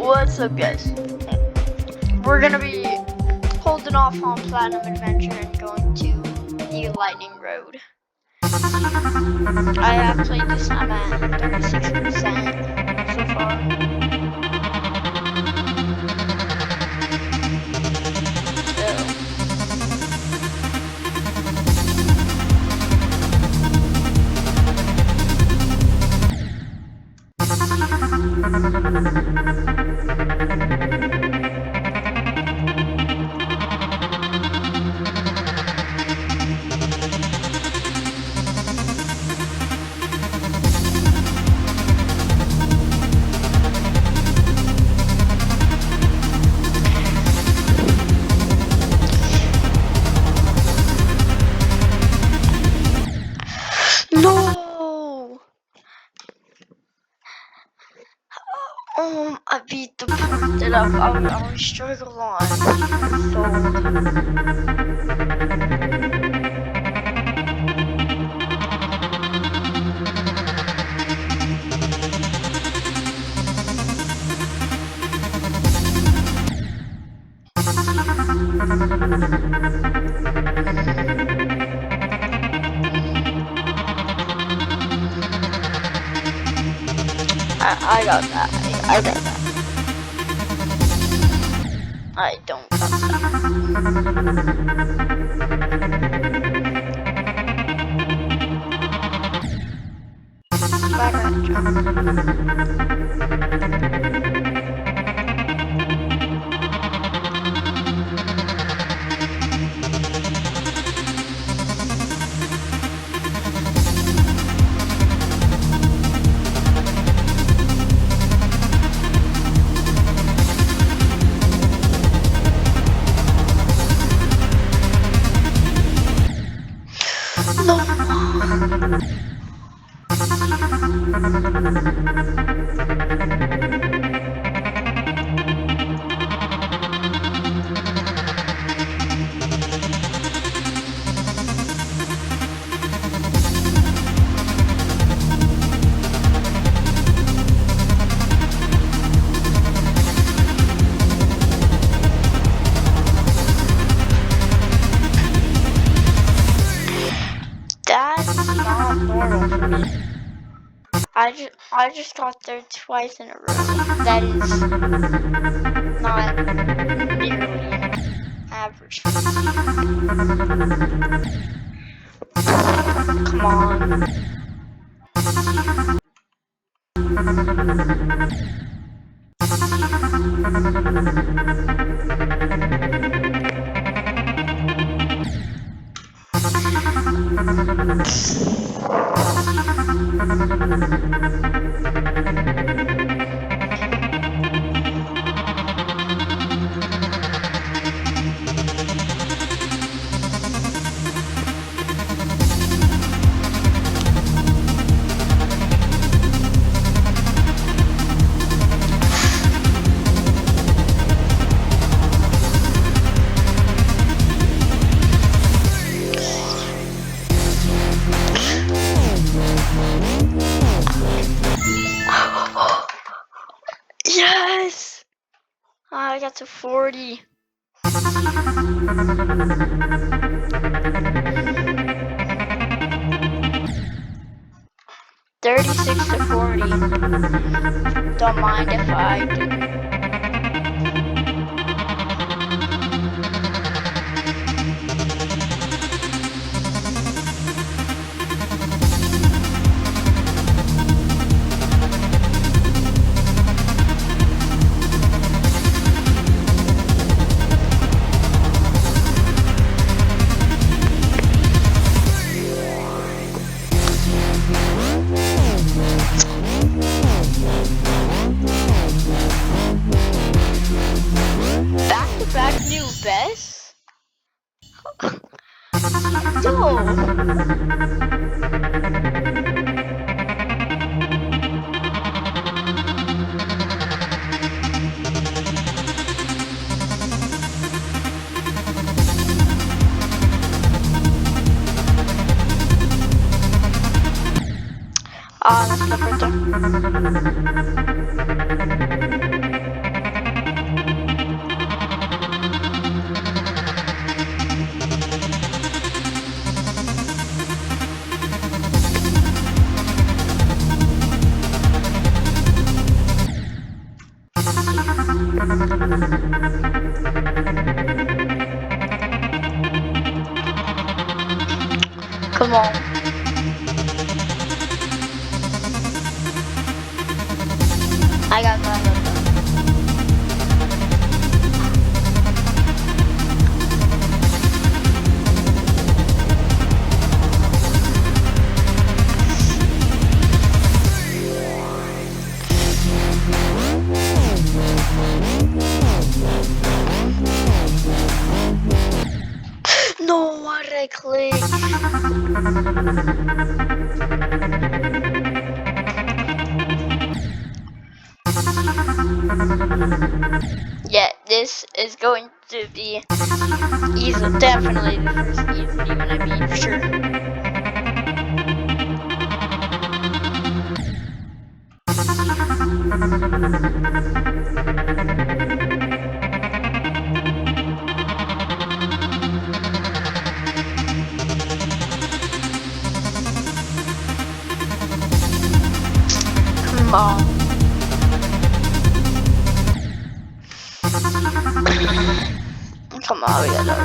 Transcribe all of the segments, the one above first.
What's up, guys? We're gonna be holding off on Platinum Adventure and going to the Lightning Road. I have played this, I'm at 36% so far. No! I beat the part that I was struggle on. I got that. I got that. I don't got I just got there twice in a row. That is not nearly average. Come on. Yes! I got to 40. $36 to 40. Don't mind if I do. Best? That's the right there. Come on. I got that. No, why did I click? Yeah, this is going to be easy. Definitely the first easy one, I mean, for sure. Come on. Come on, we got that.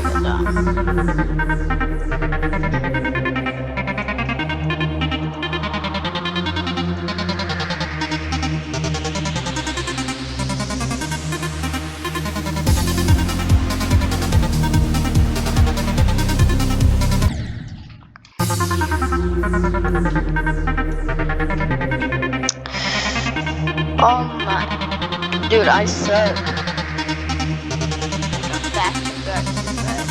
Oh my, dude, I suck. Back to back to back.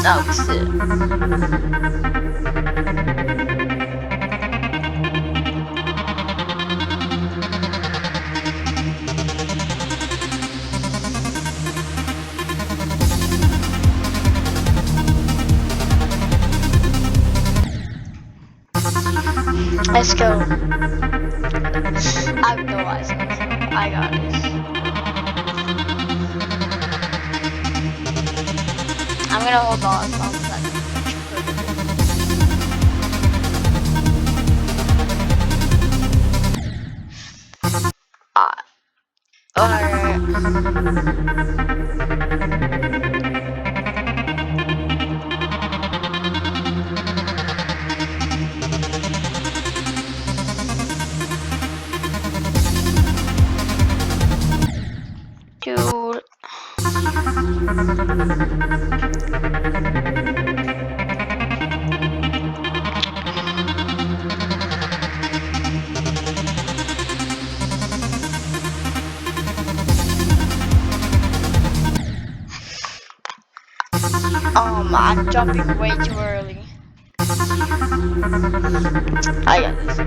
That was it. Let's go. I have no eyes. I got this. I'm gonna hold on for a second. Alright. Dude. I'm jumping way too early. I got this.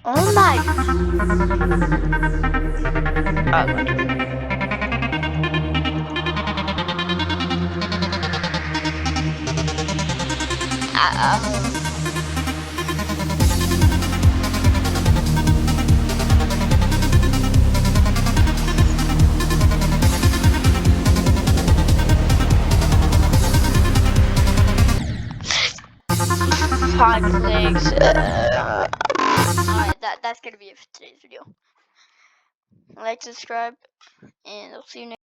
Oh my. Oh, good. Five clicks. Alright, that's gonna be it for today's video. Like, subscribe, and I'll see you next.